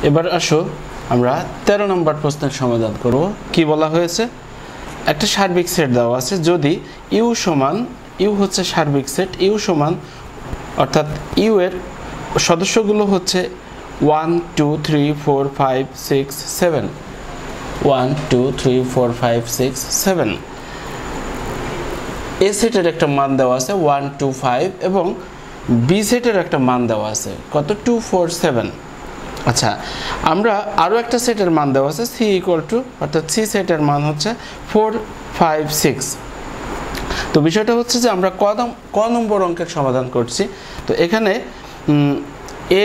এবার আসো আমরা 13 নম্বর প্রশ্নের সমাধান করব। কি বলা হয়েছে, একটা সার্বিক সেট দেওয়া আছে, যদি ইউ সমান, ইউ হচ্ছে সার্বিক সেট, ইউ সমান অর্থাৎ ইউ এর সদস্যগুলো হচ্ছে 1 2 3 4 5 6 7, 1 2 3 4 5 6 7, এ সেটের একটা মান দেওয়া আছে 1 2 5 এবং বি সেটের একটা মান দেওয়া আছে কত 2 4 7। আচ্ছা, আমরা আরও একটা সেটের মান দেওয়া আছে সি ইকুয়াল টু, অর্থাৎ সি সেটের মান হচ্ছে 4 5 6। তো বিষয়টা হচ্ছে যে আমরা ক নম্বর অঙ্কের সমাধান করছি। তো এখানে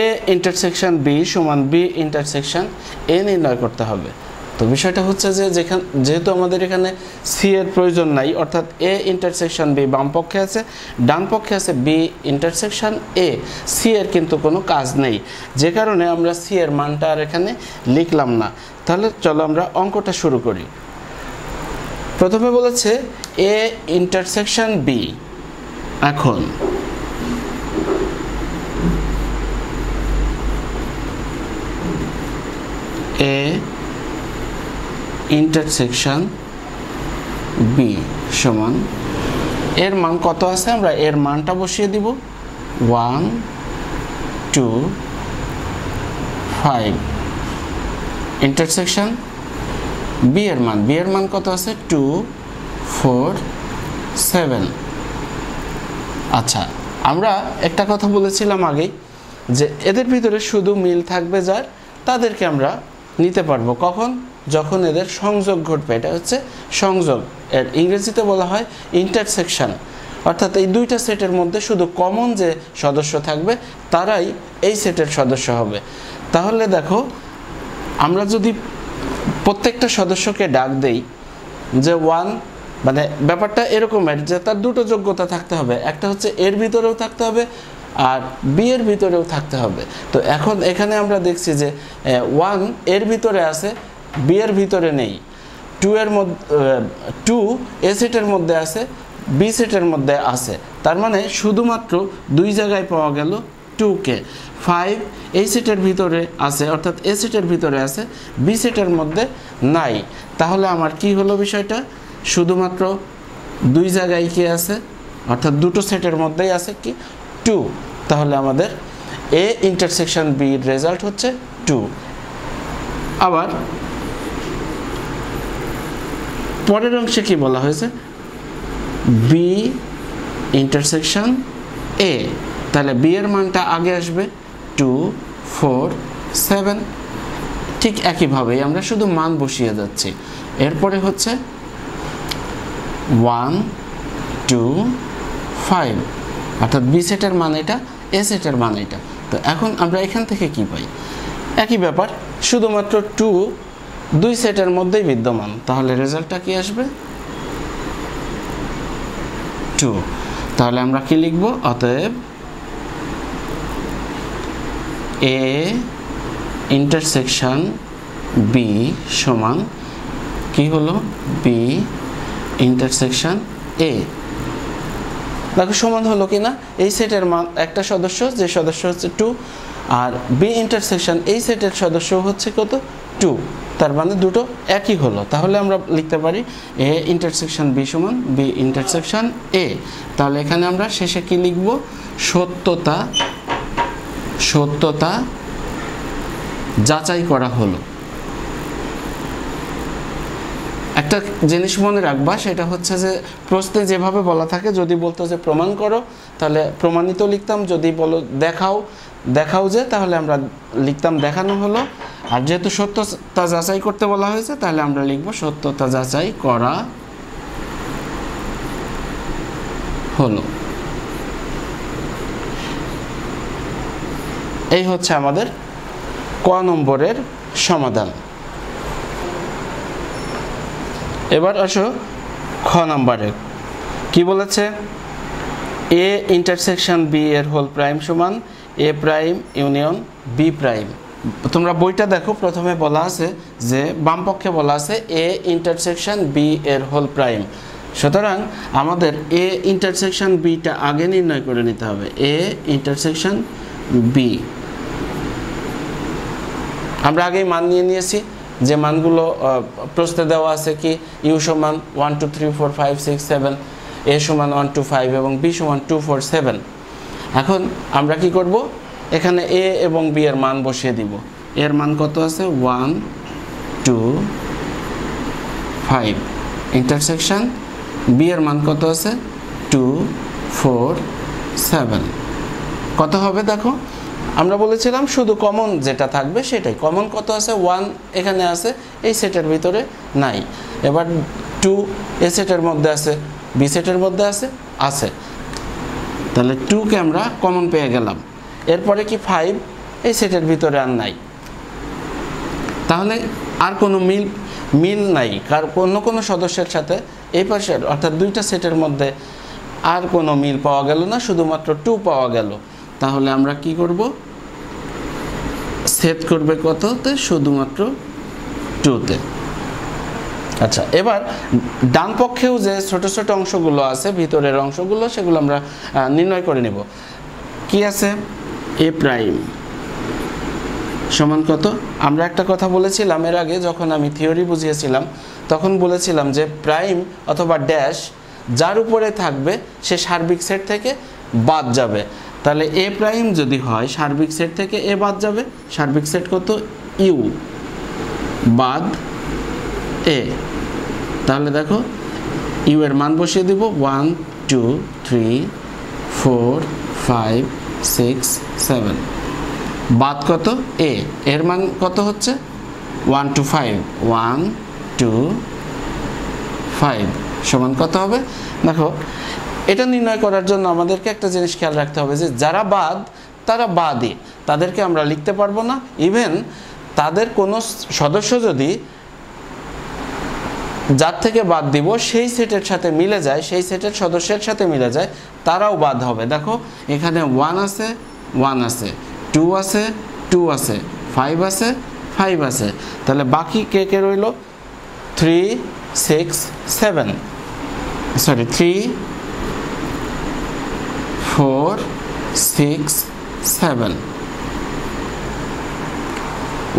এ ইন্টারসেকশন বি সমান বি ইন্টারসেকশন এ নির্ণয় করতে হবে। তো বিষয়টা হচ্ছে যে যেহেতু আমাদের এখানে সি এর প্রয়োজন নাই, অর্থাৎ এ ইন্টারসেকশন বি বাম পক্ষে আছে, ডান পক্ষে আছে বি ইন্টারসেকশন এ, সি এর কিন্তু কোনো কাজ নেই, যে কারণে আমরা সি এর মানটা আর এখানে লিখলাম না। তাহলে চলো আমরা অঙ্কটা শুরু করি। প্রথমে বলেছে এ ইন্টারসেকশন বি। এখন এ ইন্টারসেকশন বি সমান এর মান কত আছে, আমরা এর মানটা বসিয়ে দিব 1 2 5, ইন্টারসেকশন বি এর মান কত আছে 2 4 7। আচ্ছা, আমরা একটা কথা বলেছিলাম আগেই যে এদের ভিতরে শুধু মিল থাকবে যার, তাদেরকে আমরা নিতে পারবো কখন, যখন এদের সংযোগ ঘটবে। এটা হচ্ছে সংযোগ, এর ইংরেজিতে বলা হয় ইন্টারসেকশন, অর্থাৎ এই দুইটা সেটের মধ্যে শুধু কমন যে সদস্য থাকবে তারাই এই সেটের সদস্য হবে। তাহলে দেখো, আমরা যদি প্রত্যেকটা সদস্যকে ডাক দেই যে 1, মানে ব্যাপারটা এরকমের যে তার দুটো যোগ্যতা থাকতে হবে, একটা হচ্ছে এর ভিতরেও থাকতে হবে আর বি এর ভিতরেও থাকতে হবে। তো এখন এখানে আমরা দেখছি যে 1 এর ভিতরে আছে, বি এর ভিতরে নেই, 2 এর মধ্যে 2 এ সেটের মধ্যে আছে, বি সেটের মধ্যে আছে, তার মানে শুধুমাত্র দুই জায়গায় পাওয়া গেল 2 কে। 5 এই সেটের ভিতরে আছে, অর্থাৎ এ সেটের ভিতরে আছে, বি সেটের মধ্যে নাই। তাহলে আমার কি হলো বিষয়টা, শুধুমাত্র দুই জায়গায় কি আছে, অর্থাৎ দুটো সেটের মধ্যেই আছে কি 2। তাহলে আমাদের এ ইন্টারসেকশন বি এর রেজাল্ট হচ্ছে 2। আবার পরের অংশে কি বলা হয়েছে, বি ইন্টারসেকশন এ, তাহলে বি এর মানটা আগে আসবে 2 4 7। ঠিক একইভাবেই আমরা শুধু মান বসিয়ে যাচ্ছি। এরপরে হচ্ছে 1 2 5, অর্থাৎ বি সেটের মান এটা, এ সেটের মান এটা। তো এখন আমরা এখান থেকে কি পাই, একই ব্যাপার, শুধুমাত্র 2 দুই সেটের মধ্যেই বিদ্যমান, তাহলে রেজাল্টটা কি আসবে 2। তাহলে আমরা কি লিখব, অতএব এ ইন্টারসেকশন বি সমান কি হলো, বি ইন্টারসেকশন এ। দেখো সমান হলো কিনা, এই সেটের মান একটা সদস্য, যে সদস্য হচ্ছে 2, আর বি ইন্টারসেকশন এই সেটের সদস্য হচ্ছে কত 2, তার মানে দুটো একই হলো। তাহলে আমরা লিখতে পারি এ ইন্টারসেকশন বি সমান বি ইন্টারসেকশন এ। তাহলে এখানে আমরা শেষে কি লিখব, সত্যতা যাচাই করা হলো। একটা জিনিস মনে রাখবা, সেটা হচ্ছে যে প্রশ্নে যেভাবে বলা থাকে, যদি বলতো যে প্রমাণ করো তাহলে প্রমাণিত লিখতাম, যদি বলো দেখাও যে, তাহলে আমরা লিখতাম দেখানো হলো। আর যেহেতু সত্যতা যাচাই করতে বলা হয়েছে, তাহলে আমরা লিখব সত্যতা যাচাই করা হলো। এই হচ্ছে আমাদের ক নম্বরের সমাধান। এবার আসো খ নম্বরে কি বলেছে, এ ইন্টারসেকশন বি এর হোল প্রাইম সমান এ প্রাইম ইউনিয়ন বি প্রাইম। তোমরা বইটা দেখো, প্রথমে বলা আছে যে বাম পক্ষে বলা আছে এ ইন্টারসেকশন বি এর হোল প্রাইম। সুতরাং আমাদের এ ইন্টারসেকশন বিটা আগে নির্ণয় করে নিতে হবে, এ ইন্টারসেকশন বি। আমরা আগেই মান নিয়ে নিয়েছি, যে মানগুলো প্রশ্নে দেওয়া আছে কি ইউ সমান 1 2 3 4 5 6 7, এ সমান 1 2 5 এবং বি সমান 2 4 7। এখন আমরা কি করব, এখানে এ এবং বি এর মান বসিয়ে দিব। এর মান কত আছে 1 2 5, ইন্টারসেকশন বি এর মান কত আছে 2 4 7। কত হবে দেখো, আমরা বলেছিলাম শুধু কমন যেটা থাকবে সেটাই। কমন কত আছে 1 এখানে আছে, এই সেটের ভিতরে নাই। এবার 2 এ সেটের মধ্যে আছে, বি সেটের মধ্যে আছে, তাহলে 2 কে আমরা কমন পেয়ে গেলাম। এরপরে কি 5 এই সেটের ভিতরে আর নাই, তাহলে আর কোনো মিল নাই কার কোনো সদস্যের সাথে এই পাশের অর্থাৎ দুইটা সেটের মধ্যে আর কোনো মিল পাওয়া গেল না, শুধুমাত্র 2 পাওয়া গেল। তাহলে আমরা কি করব, সেট করবে কততে, শুধুমাত্র 2-তে। আচ্ছা, এবার ডান পক্ষেও যে ছোট ছোট অংশগুলো আছে, ভিতরের অংশগুলো, সেগুলো আমরা নির্ণয় করে নেব। কি আছে, এ প্রাইম সমান কত? আমরা একটা কথা বলেছিলাম এর আগে, যখন আমি থিওরি বুঝিয়েছিলাম তখন বলেছিলাম যে প্রাইম অথবা ড্যাশ যার উপরে থাকবে সে সার্বিক সেট থেকে বাদ যাবে। তাহলে এ প্রাইম যদি হয় সার্বিক সেট থেকে এ বাদ যাবে। সার্বিক সেট কত, ইউ বাদ এ। তাহলে দেখো ইউ এর মান বসিয়ে দিব 1 2 3 4 5 6 7, বাদ কত এ, এর মান কত হচ্ছে 1 2 5, 1 2 5 সমান কত হবে। দেখো এটা নির্ণয় করার জন্য আমাদেরকে একটা জিনিস খেয়াল রাখতে হবে যে যারা বাদ তারা বাদই, তাদেরকে আমরা লিখতে পারবো না। ইভেন তাদের কোনো সদস্য যদি যার থেকে বাদ দিব সেই সেটের সাথে মিলে যায়, সেই সেটের সদস্যের সাথে মিলে যায়, তারাও বাদ হবে। দেখো এখানে 1 আছে 1 আছে, 2 আছে 2 আছে, 5 আছে 5 আছে, তাহলে বাকি কে কে রইল 3 6 7, সরি 3 4 6 7,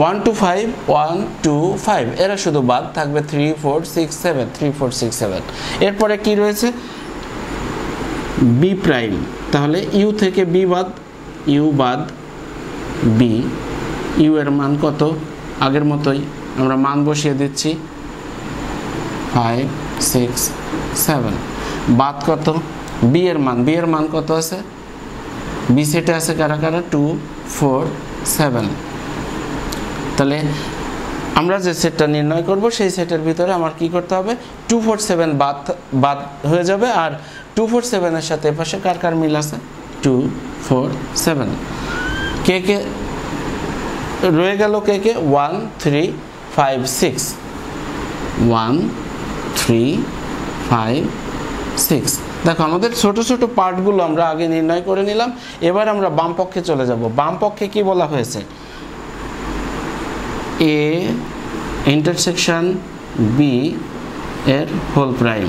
1 2 5 1 2 5, এরা শুধু বাদ থাকবে 3 4 6 7, 3 4 6 7। এরপরে কি রয়েছে বি প্রাইম, তাহলে ইউ থেকে বি বাদ, ইউ বাদ বি। ইউ এর মান কত, আগের মতোই আমরা মান বসিয়ে দিচ্ছি 5 6 7, বাদ কত বি এর মান, বি এর মান কত আছে, বি সেটে আছে কারা কারা 2 4 7। তাহলে আমরা যে সেটটা নির্ণয় করব সেই সেটের ভিতরে আমার কি করতে হবে 2 4 7 বাদ হয়ে যাবে, আর 2 4 7 এর সাথে পাশে কার কার মিল আছে 2 4 7। কে কে রয়ে গেল, কে কে 1 3 5 6, 1 3 5 6। দেখো আমাদের ছোট ছোট পার্টগুলো আমরা আগে নির্ণয় করে নিলাম। এবার আমরা বাম পক্ষে চলে যাব। বাম পক্ষে কি বলা হয়েছে, এ ইন্টারসেকশন বি এর হোল প্রাইম।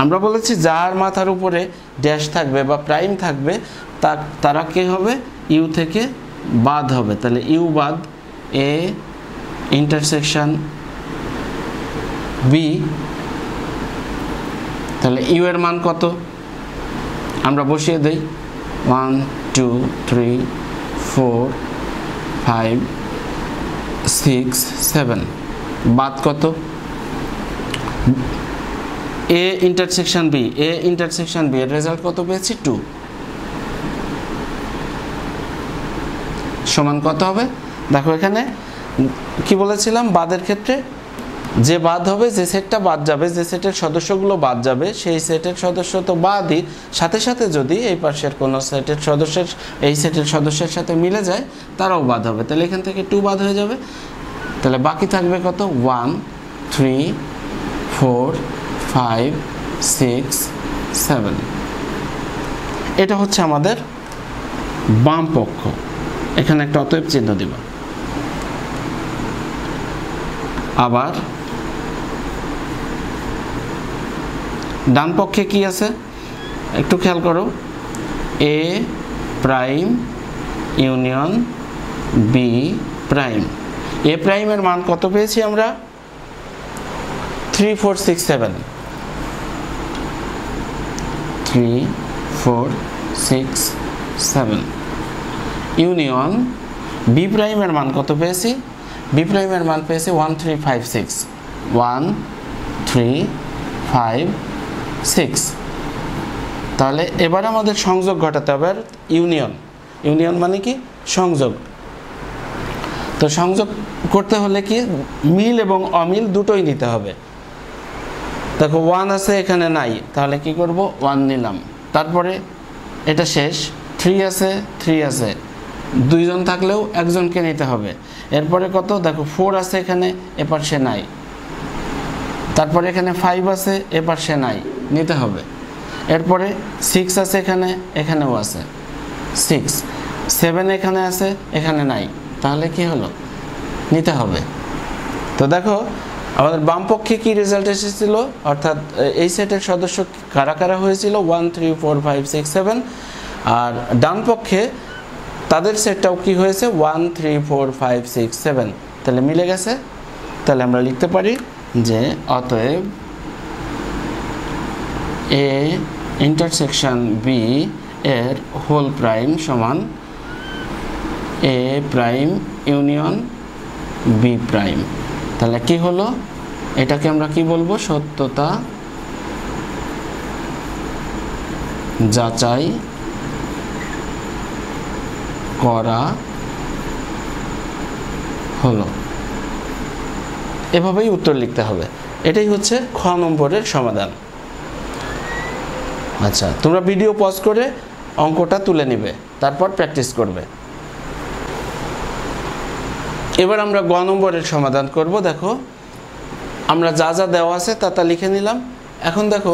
আমরা বলেছি যার মাথার উপরে ড্যাশ থাকবে বা প্রাইম থাকবে তারা কে হবে, ইউ থেকে বাদ হবে। তাহলে ইউ বাদ এ ইন্টারসেকশন বি, তাহলে ইউ এর মান কত আমরা বসিয়ে দেই 1 2 3 4 5 6 7, বাদ কত A intersection B, A intersection B এর রেজাল্ট কত পেয়েছি 2, সমান কত হবে। দেখো এখানে কি বলেছিলাম, বাদের ক্ষেত্রে যে বাদ হবে, যে সেটটা বাদ যাবে, যে সেটের সদস্যগুলো বাদ যাবে সেই সেটের সদস্য তো বাদই, সাথে সাথে যদি এই পাশের কোনো সেটের সদস্যের এই সেটের সদস্যের সাথে মিলে যায় তারাও বাদ হবে। তাহলে এখান থেকে 2 বাদ হয়ে যাবে। তাহলে বাকি থাকবে কত 1 3 4 5 6 7। এটা হচ্ছে আমাদের বাম পক্ষ। এখানে একটা অতএব চিহ্ন দিব। আবার ডান পক্ষে কি আছে একটু খেয়াল করো, এ প্রাইম ইউনিয়ন বি প্রাইম। এ প্রাইমের মান কত পেয়েছি আমরা 3 4 6 7 3 4 6 7 ইউনিয়ন বি প্রাইমের মান কত পেয়েছি বি প্রাইমের মান পেয়েছি 1 3 5 6 1 3 5 6 তাহলে এবার আমাদের সংযোগ ঘটাতে হবে ইউনিয়ন ইউনিয়ন মানে কি সংযোগ তো সংযোগ করতে হলে কি মিল এবং অমিল দুটোই নিতে হবে দেখো 1 আছে এখানে নাই তাহলে কি করব 1 নিলাম তারপরে এটা শেষ 3 আছে 3 আছে দুইজন থাকলেও একজনকে নিতে হবে এরপরে কত দেখো 4 আছে এখানে এপাশে নাই তারপরে এখানে 5 আছে এপাশে নাই নিতে হবে এরপরে 6 আছে এখানে এখানেও আছে 6 7 এখানে আছে এখানে নাই তাহলে কি হলো নিতে হবে তো দেখো আমাদের বাম পক্ষে কি রেজাল্ট এসেছিল অর্থাৎ এই সেটের সদস্য কারা কারা হয়েছিল 1 3 4 5 6 7 আর ডান পক্ষে তাদের সেটটাও কি হয়েছে 1 3 4 5 6 7 তাহলে মিলে গেছে তাহলে আমরা লিখতে পারি যে অতএব এ ইন্টারসেকশন বি এর হোল প্রাইম সমান এ প্রাইম ইউনিয়ন বি প্রাইম তাহলে কি হলো এটাকে আমরা কি বলবো সত্যতা যাচাই করা হলো এভাবেই উত্তর লিখতে হবে এটাই হচ্ছে খ নম্বরের সমাধান আচ্ছা তোমরা ভিডিও পজ করে অঙ্কটা তুলে নিবে তারপর প্র্যাকটিস করবে এবার আমরা গ নম্বরের সমাধান করব দেখো আমরা যা যা দেওয়া আছে তা লিখে নিলাম এখন দেখো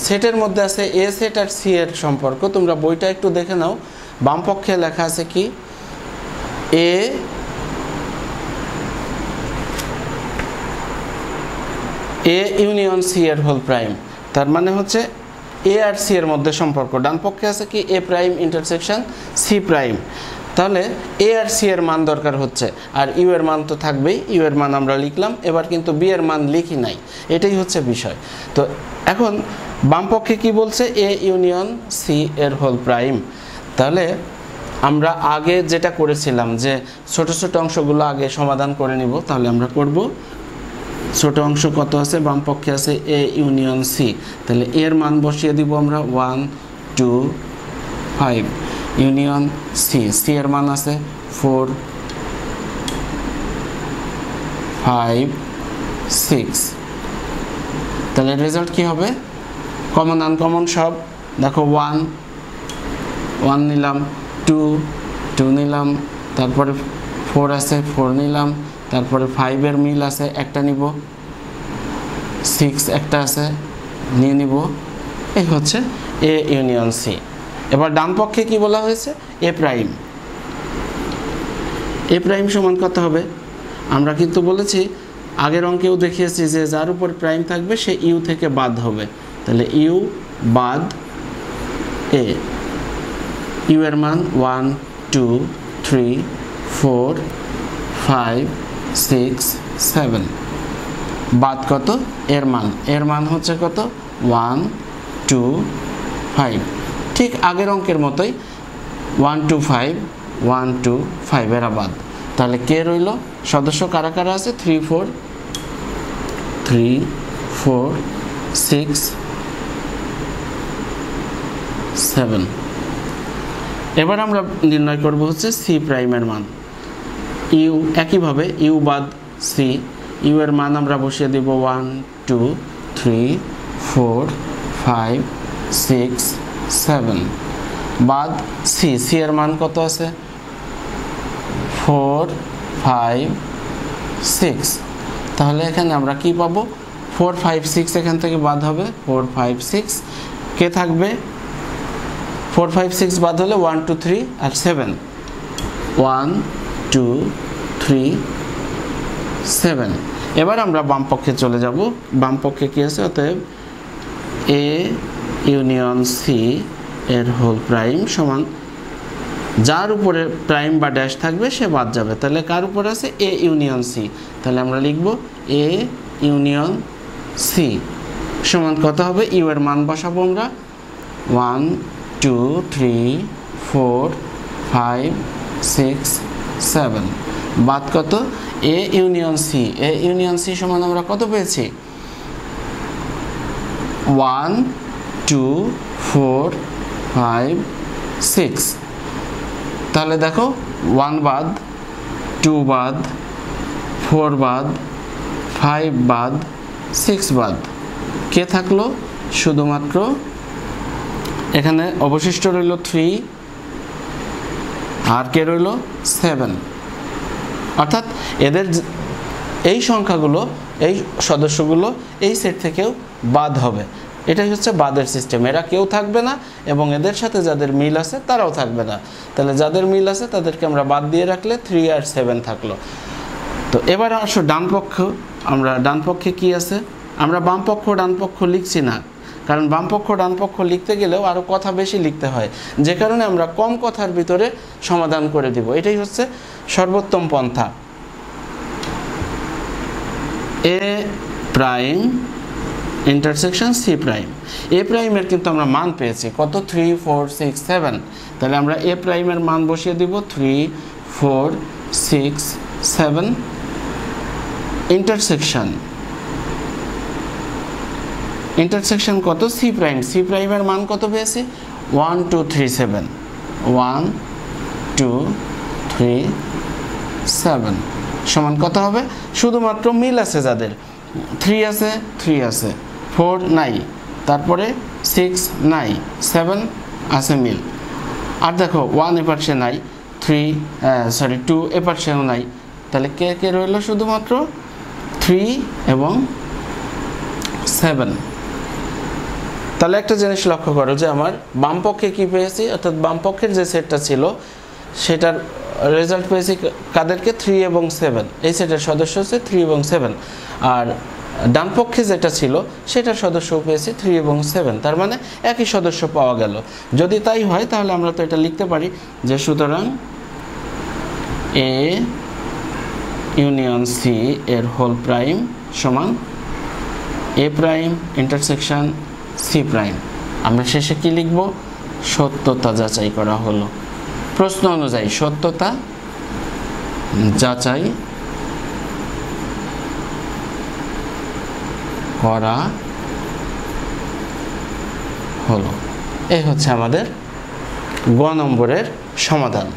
সেটের মধ্যে আছে এ সেট আর সি এর সম্পর্ক তোমরা বইটা একটু দেখে নাও বাম পক্ষে লেখা আছে কি এ ইউনিয়ন সি এর হোল প্রাইম তার মানে হচ্ছে এ আর সি এর মধ্যে সম্পর্ক ডান পক্ষে আছে কি এ প্রাইম ইন্টারসেকশন সি প্রাইম তাহলে এ আর সি এর মান দরকার হচ্ছে আর ইউ এর মান তো থাকবেই ইউ এর মান আমরা লিখলাম এবার কিন্তু বি এর মান লিখি নাই এটাই হচ্ছে বিষয় তো এখন বাম পক্ষে কি বলছে এ ইউনিয়ন সি এর হোল প্রাইম তাহলে আমরা আগে যেটা করেছিলাম যে ছোট ছোট অংশগুলো আগে সমাধান করে নিব তাহলে আমরা করব ছোট অংশ কত আছে বাম পক্ষে আছে এ ইউনিয়ন সি তাহলে এর মান বসিয়ে দিব আমরা 1 2 5 ইউনিয়ন সি সি এর মান আছে 4 5 6 তাহলে রেজাল্ট কি হবে কমন আনকমন সব দেখো 1 নিলাম 2 নিলাম তারপরে 4 আছে 4 নিলাম তারপরে 5 এর মিল আছে একটা নিব 6 একটা আছে নিয়ে নিব এই হচ্ছে এ ইউনিয়ন সি এবার ডান পক্ষে কি বলা হয়েছে এ প্রাইম সমান কত হবে আমরা কিন্তু বলেছি আগের অঙ্কেও দেখিয়েছি যে যার উপর প্রাইম থাকবে সে ইউ থেকে বাদ হবে তাহলে ইউ বাদ এ ইউ এর মান 1 2 3 4 5 6 7 বাদ কত এর মান হচ্ছে কত 1 2 5 ঠিক আগের অঙ্কের মতোই 1 2 5 1 2 5 এর বাদ তাহলে কে রইল সদস্য কারা কারা আছে 3 4 6 7 এবার আমরা নির্ণয় করব হচ্ছে সি প্রাইমের মান ইউ একইভাবে ইউ বাদ সি ইউ এর মান আমরা বসিয়ে দেব 1 2 3 4 5 6 7 বাদ সি সি এর মান কত আছে 4 5 6 তাহলে এখানে আমরা কি পাবো 4 5 6 এখান থেকে বাদ হবে 4 5 6 কে থাকবে 4 5 6 বাদ হলে 1 2 3 আর 7 1 2 3 7 এবার আমরা বাম পক্ষে চলে যাব বাম পক্ষে কি আছে অতএব এ ইউনিয়ন সি এর হোল প্রাইম সমান যার উপরে প্রাইম বা ড্যাশ থাকবে সে বাদ যাবে। তাহলে কার উপরে আছে? A union C. তাহলে আমরা লিখব এ ইউনিয়ন সি সমান কত হবে? ইউ এর মান বসাবো আমরা 1 2 3 4 5 6 7 বাদ কত? A union C. A union C সমান আমরা কত পেয়েছি? 1 2 4 5 6। তাহলে দেখো 1 বাদ, 2 বাদ, 4 বাদ, 5 বাদ, 6 বাদ, কে থাকলো? শুধুমাত্র এখানে অবশিষ্ট রইল 3 আর কে রইল? 7। অর্থাৎ এদের এই সংখ্যাগুলো, এই সদস্যগুলো এই সেট থেকেও বাদ হবে। এটাই হচ্ছে বাদের সিস্টেম। এরা কেউ থাকবে না এবং এদের সাথে যাদের মিল আছে তারাও থাকবে না। তাহলে যাদের মিল আছে তাদেরকে আমরা বাদ দিয়ে রাখলে 3 আর 7 থাকলো। তো এবার আসো ডান পক্ষ। আমরা ডান পক্ষে কি আছে? আমরা বাম পক্ষ ডান পক্ষ লিখছি না, কারণ বাম পক্ষ ডান পক্ষ লিখতে গেলেও আরও কথা বেশি লিখতে হয়, যে কারণে আমরা কম কথার ভিতরে সমাধান করে দিব। এটাই হচ্ছে সর্বোত্তম পন্থা। এ প্রাইম ইন্টারসেকশন সি প্রাইম। এ প্রাইমের কিন্তু আমরা মান পেয়েছি কত? 3 4 6 7। তাহলে আমরা এ প্রাইমের মান বসিয়ে দিব 3 4 6 7। ইন্টারসেকশন কত? C prime. সি প্রাইমের মান কত পেয়েছি? 1 2 3 7। 1 2 3 7 সমান কত হবে? শুধুমাত্র মিল আছে যাদের, 3 আছে, 3 আছে, 4 নাই, তারপরে 6 নাই, 7 আছে মিল। আর দেখো 1 এ পাশে নাই, 2 এ পাশেও নাই। তাহলে কে কে রইল? শুধুমাত্র 3 এবং 7। তাহলে একটা জিনিস লক্ষ্য করো যে আমার বাম পক্ষে কী পেয়েছি, অর্থাৎ বাম পক্ষের যে সেটটা ছিল সেটার রেজাল্ট পেয়েছি কাদেরকে? 3 এবং 7। এই সেটের সদস্য হচ্ছে 3 এবং 7। আর ডান পক্ষে যেটা ছিল সেটার সদস্য পেয়েছি 3 এবং 7। তার মানে একই সদস্য পাওয়া গেল। যদি তাই হয় তাহলে আমরা তো এটা লিখতে পারি যে সুতরাং এ ইউনিয়ন সি এর হোল প্রাইম সমান এ প্রাইম ইন্টারসেকশন সি প্রাইম। আমরা শেষে কি লিখব? সত্যতা যাচাই করা হলো। প্রশ্ন অনুযায়ী সত্যতা যাচাই করা হলো। এই হচ্ছে আমাদের গ নম্বরের সমাধান।